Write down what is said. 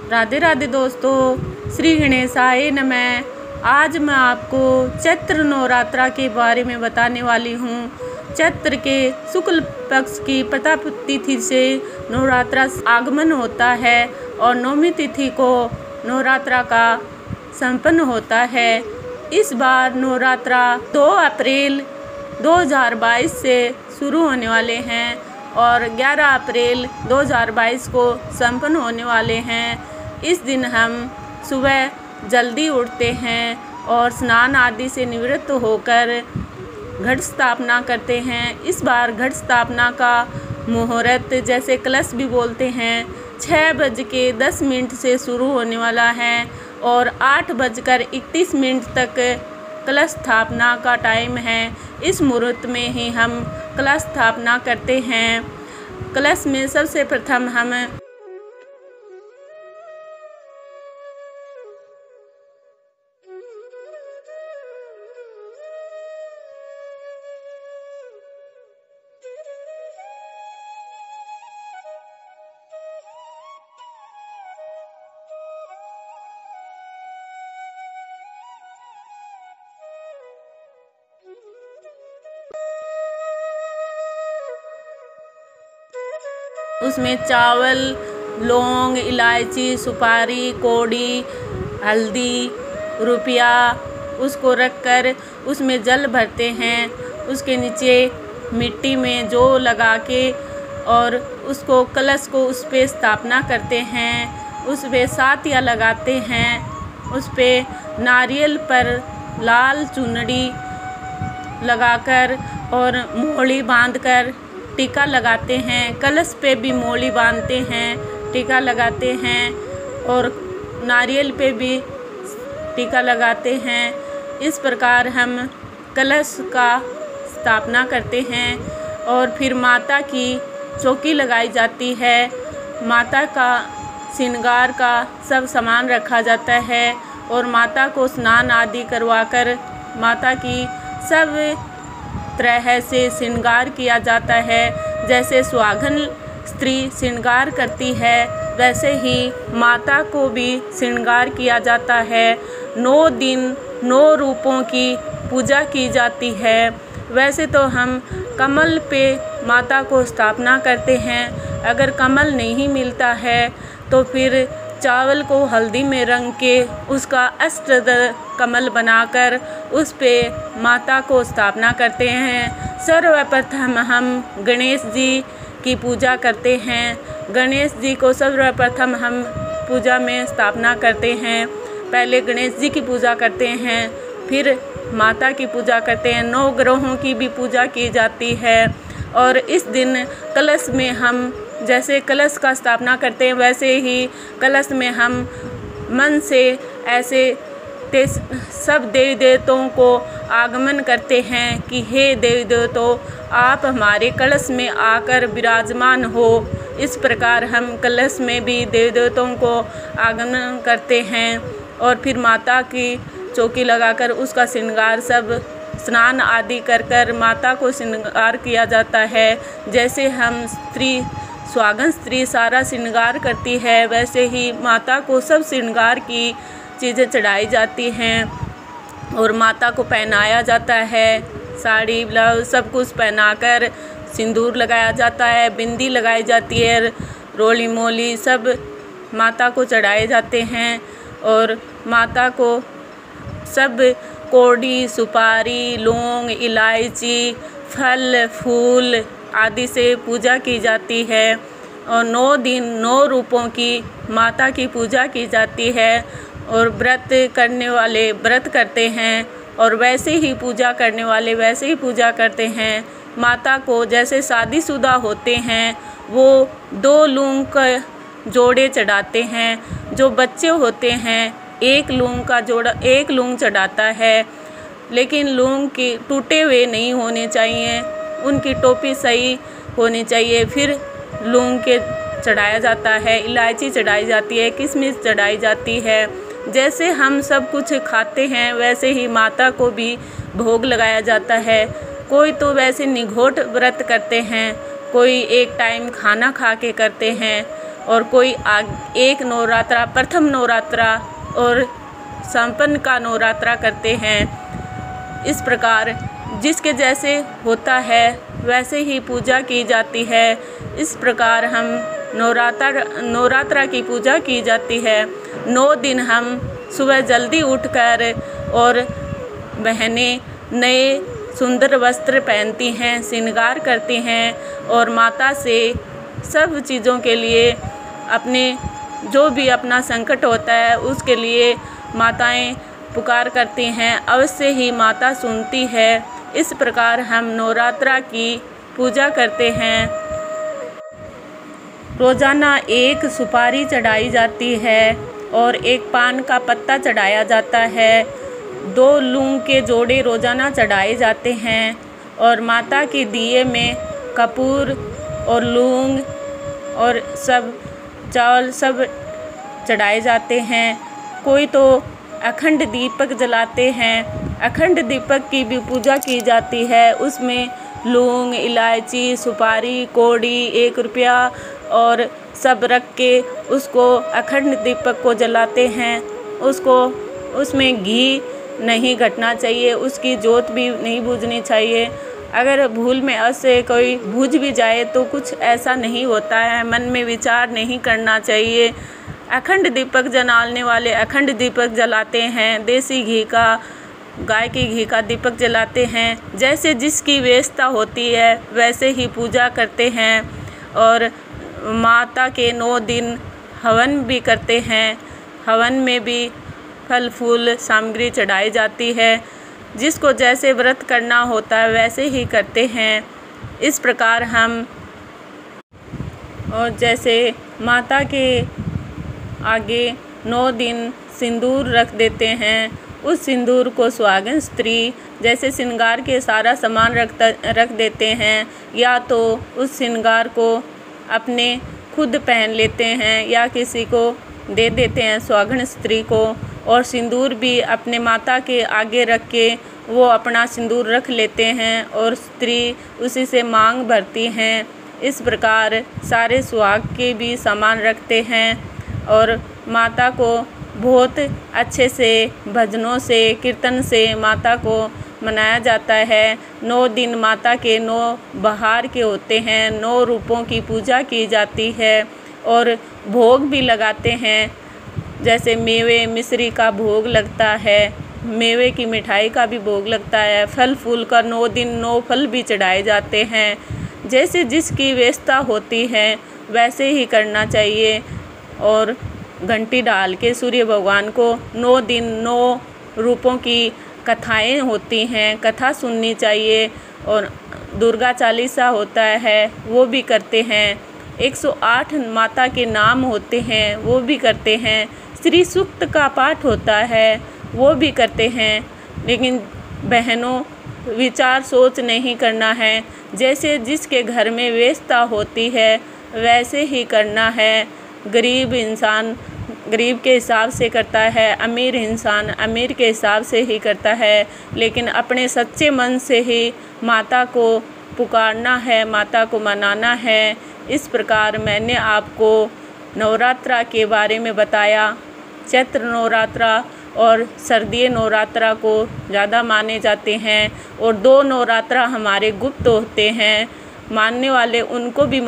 राधे राधे दोस्तों, श्री गणेशाय नमः। आज मैं आपको चैत्र नवरात्रा के बारे में बताने वाली हूँ। चैत्र के शुक्ल पक्ष की प्रथा तिथि से नवरात्रा आगमन होता है और नवमी तिथि को नवरात्रा का संपन्न होता है। इस बार नवरात्रा 2 अप्रैल 2022 से शुरू होने वाले हैं और 11 अप्रैल 2022 को संपन्न होने वाले हैं। इस दिन हम सुबह जल्दी उठते हैं और स्नान आदि से निवृत्त होकर घट स्थापना करते हैं। इस बार घट स्थापना का मुहूर्त, जैसे कलश भी बोलते हैं, 6:10 से शुरू होने वाला है और 8:31 तक कलश स्थापना का टाइम है। इस मुहूर्त में ही हम कलश स्थापना करते हैं। कलश में सबसे प्रथम हम उसमें चावल, लौंग, इलायची, सुपारी, कौड़ी, हल्दी, रुपया उसको रखकर उसमें जल भरते हैं। उसके नीचे मिट्टी में जौ लगा के और उसको कलश को उस पे स्थापना करते हैं। उस पे सातिया लगाते हैं। उस पे नारियल पर लाल चुनरी लगाकर और मोहली बांधकर टीका लगाते हैं। कलश पे भी मोहली बांधते हैं, टीका लगाते हैं और नारियल पे भी टीका लगाते हैं। इस प्रकार हम कलश का स्थापना करते हैं और फिर माता की चौकी लगाई जाती है। माता का श्रृंगार का सब सामान रखा जाता है और माता को स्नान आदि करवाकर माता की सब तरह से श्रृंगार किया जाता है। जैसे सुहागन स्त्री श्रृंगार करती है, वैसे ही माता को भी श्रृंगार किया जाता है। 9 दिन 9 रूपों की पूजा की जाती है। वैसे तो हम कमल पे माता को स्थापना करते हैं। अगर कमल नहीं मिलता है तो फिर चावल को हल्दी में रंग के उसका अष्टदल कमल बनाकर उस पे माता को स्थापना करते हैं। सर्वप्रथम हम गणेश जी की पूजा करते हैं। गणेश जी को सर्वप्रथम हम पूजा में स्थापना करते हैं। पहले गणेश जी की पूजा करते हैं, फिर माता की पूजा करते हैं। 9 ग्रहों की भी पूजा की जाती है और इस दिन कलश में हम जैसे कलश का स्थापना करते हैं, वैसे ही कलश में हम मन से ऐसे सब देवी देवताओं को आगमन करते हैं कि हे देवी देवताओं, आप हमारे कलश में आकर विराजमान हो। इस प्रकार हम कलश में भी देवी देवताओं को आगमन करते हैं और फिर माता की चौकी लगाकर उसका श्रृंगार सब स्नान आदि कर माता को श्रृंगार किया जाता है। जैसे हम सुहागन स्त्री सारा श्रृंगार करती है, वैसे ही माता को सब श्रृंगार की चीज़ें चढ़ाई जाती हैं और माता को पहनाया जाता है। साड़ी ब्लाउज सब कुछ पहनाकर सिंदूर लगाया जाता है, बिंदी लगाई जाती है, रोली मोली सब माता को चढ़ाए जाते हैं और माता को सब कौड़ी, सुपारी, लौंग, इलायची, फल फूल आदि से पूजा की जाती है और 9 दिन 9 रूपों की माता की पूजा की जाती है और व्रत करने वाले व्रत करते हैं और वैसे ही पूजा करने वाले वैसे ही पूजा करते हैं। माता को जैसे शादीशुदा होते हैं वो 2 लूंग का जोड़े चढ़ाते हैं। जो बच्चे होते हैं 1 लूंग का जोड़ा 1 लूंग चढ़ाता है, लेकिन लूंग के टूटे हुए नहीं होने चाहिए, उनकी टोपी सही होनी चाहिए। फिर लौंग के चढ़ाया जाता है, इलायची चढ़ाई जाती है, किशमिश चढ़ाई जाती है। जैसे हम सब कुछ खाते हैं वैसे ही माता को भी भोग लगाया जाता है। कोई तो वैसे निघोट व्रत करते हैं, कोई एक टाइम खाना खा के करते हैं और कोई एक नवरात्रा, प्रथम नवरात्रा और संपन्न का नवरात्रा करते हैं। इस प्रकार जिसके जैसे होता है वैसे ही पूजा की जाती है। इस प्रकार हम नवरात्रा की पूजा की जाती है। 9 दिन हम सुबह जल्दी उठकर और बहनें नए सुंदर वस्त्र पहनती हैं, श्रृंगार करती हैं और माता से सब चीज़ों के लिए अपने जो भी अपना संकट होता है उसके लिए माताएं पुकार करती हैं। अवश्य ही माता सुनती है। इस प्रकार हम नवरात्रा की पूजा करते हैं। रोज़ाना एक सुपारी चढ़ाई जाती है और एक पान का पत्ता चढ़ाया जाता है। 2 लौंग के जोड़े रोज़ाना चढ़ाए जाते हैं और माता के दिए में कपूर और लौंग और सब चावल सब चढ़ाए जाते हैं। कोई तो अखंड दीपक जलाते हैं। अखंड दीपक की भी पूजा की जाती है। उसमें लौंग, इलायची, सुपारी, कौड़ी, 1 रुपया और सब रख के उसको अखंड दीपक को जलाते हैं। उसमें घी नहीं घटना चाहिए, उसकी जोत भी नहीं बुझनी चाहिए। अगर भूल में ऐसे कोई बुझ भी जाए तो कुछ ऐसा नहीं होता है, मन में विचार नहीं करना चाहिए। अखंड दीपक जलाने वाले अखंड दीपक जलाते हैं। देसी घी का, गाय के घी का दीपक जलाते हैं। जैसे जिसकी व्यवस्था होती है वैसे ही पूजा करते हैं और माता के 9 दिन हवन भी करते हैं। हवन में भी फल फूल सामग्री चढ़ाई जाती है। जिसको जैसे व्रत करना होता है वैसे ही करते हैं। इस प्रकार हम और जैसे माता के आगे 9 दिन सिंदूर रख देते हैं। उस सिंदूर को सुहागन स्त्री जैसे श्रृंगार के सारा सामान रख देते हैं, या तो उस श्रृंगार को अपने खुद पहन लेते हैं या किसी को दे देते हैं सुहागन स्त्री को। और सिंदूर भी अपने माता के आगे रख के वो अपना सिंदूर रख लेते हैं और स्त्री उसी से मांग भरती हैं। इस प्रकार सारे सुहाग के भी सामान रखते हैं और माता को बहुत अच्छे से भजनों से, कीर्तन से माता को मनाया जाता है। 9 दिन माता के 9 बहार के होते हैं। 9 रूपों की पूजा की जाती है और भोग भी लगाते हैं। जैसे मेवे मिश्री का भोग लगता है, मेवे की मिठाई का भी भोग लगता है। फल फूल का 9 दिन 9 फल भी चढ़ाए जाते हैं। जैसे जिसकी व्यवस्था होती है वैसे ही करना चाहिए। और घंटी डाल के सूर्य भगवान को 9 दिन 9 रूपों की कथाएं होती हैं, कथा सुननी चाहिए। और दुर्गा चालीसा होता है वो भी करते हैं। 108 माता के नाम होते हैं वो भी करते हैं। श्री सूक्त का पाठ होता है वो भी करते हैं। लेकिन बहनों, विचार सोच नहीं करना है। जैसे जिसके घर में व्यवस्था होती है वैसे ही करना है। गरीब इंसान गरीब के हिसाब से करता है, अमीर इंसान अमीर के हिसाब से ही करता है। लेकिन अपने सच्चे मन से ही माता को पुकारना है, माता को मनाना है। इस प्रकार मैंने आपको नवरात्रा के बारे में बताया। चैत्र नवरात्रा और शारदीय नवरात्रा को ज़्यादा माने जाते हैं और 2 नवरात्रा हमारे गुप्त होते हैं। मानने वाले उनको भी